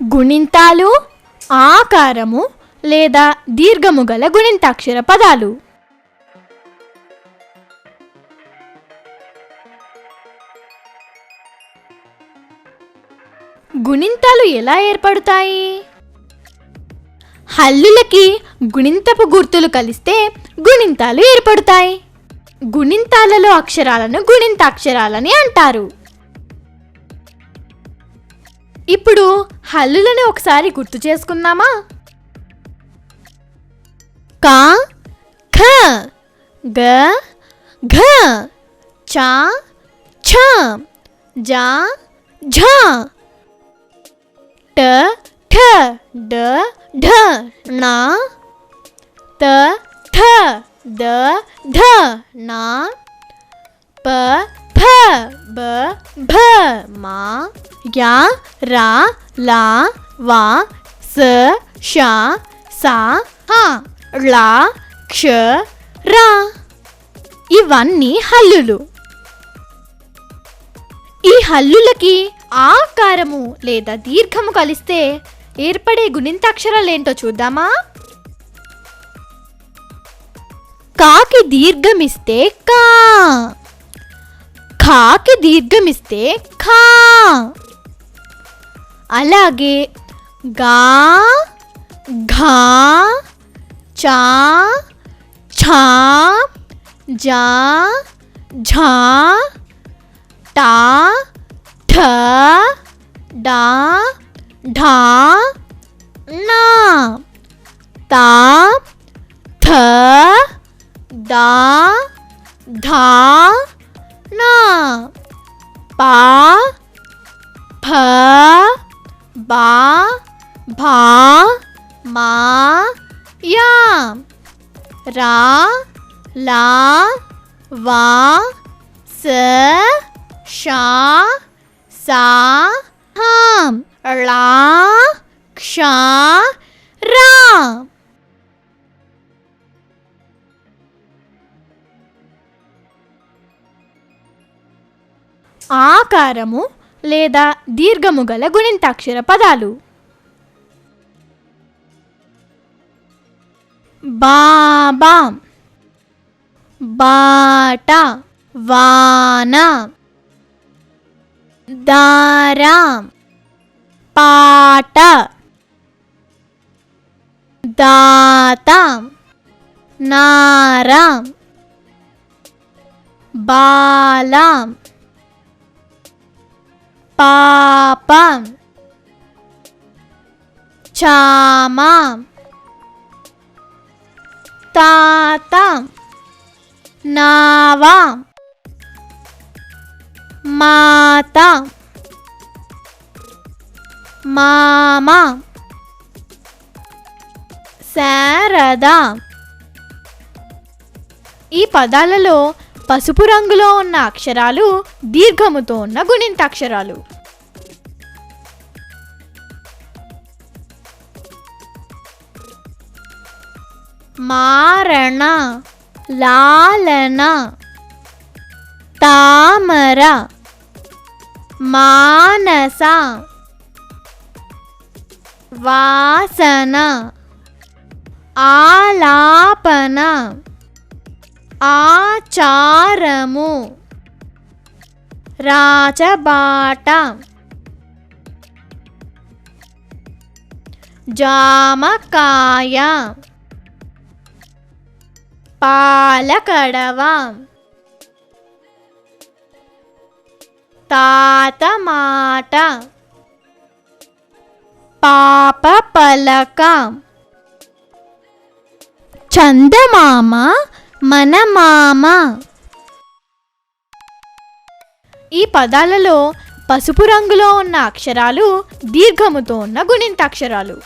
గుణింతాలు, ఆకారము లేదా దీర్ఘము గల గుణింతాక్షర పదాలు. గుణింతాలు ఎలా ఏర్పడతాయి? హల్లులకి గుణింతపు గుర్తులు కలిస్తే గుణింతాలు ఏర్పడతాయి. గుణింతాలలో అక్షరాలను గుణింతాక్షరాలని అంటారు. ఇప్పుడు హల్లులను ఒకసారి గుర్తు చేసుకుందామా? క, ఖ, గ, ఘ, చ, ఛ, జ, ఝ, ట, ఠ, డ, ఢ, ణ, త, థ, ద, ధ, న, ప, ఫ, బ, భ, మ, య, ర, ల, వ, స, ష, స, హ, ళ, క్ష, ర. ఇవన్నీ హల్లులు. ఈ హల్లులకి ఆకారము లేదా దీర్ఘము కలిస్తే ఏర్పడే గుణింతాక్షరాలేంటో చూద్దామా? కాకి దీర్ఘమిస్తే కా, ఖాకి దీర్ఘమిస్తే ఖా. అలాగే గా, ఘా, చా, ఛా, జా, ఝా, టా, ఠ, డా, ఢా, నా, తా, థ, దా, ధా, నా, పా, ఫ, బా, భా, మా, యా, రా, లా, వా, స, షా, సా, హా, ళా, క్ష, రా. ఆకారము లేదా దీర్ఘము గల గుణింతాక్షర పదాలు. బాబా, బాట, వాన, దార, పాట, దాత, నార, బాల, పాప, చామ, తాత, నావ, మాత, మామ, శారద. ఈ పదాలలో పసుపు రంగులో ఉన్న అక్షరాలు దీర్ఘముతో ఉన్న గుణింతాక్షరాలు. మారణ, లాలన, తామర, మానస, వాసన, ఆలాపన, ఆచారము, రాజబాట, జామకాయ, పాలకడవ, తాత మాట, పాప పలక, చందమామ, మన మామ. ఈ పదాలలో పసుపు రంగులో ఉన్న అక్షరాలు దీర్ఘముతో ఉన్న గుణింతాక్షరాలు.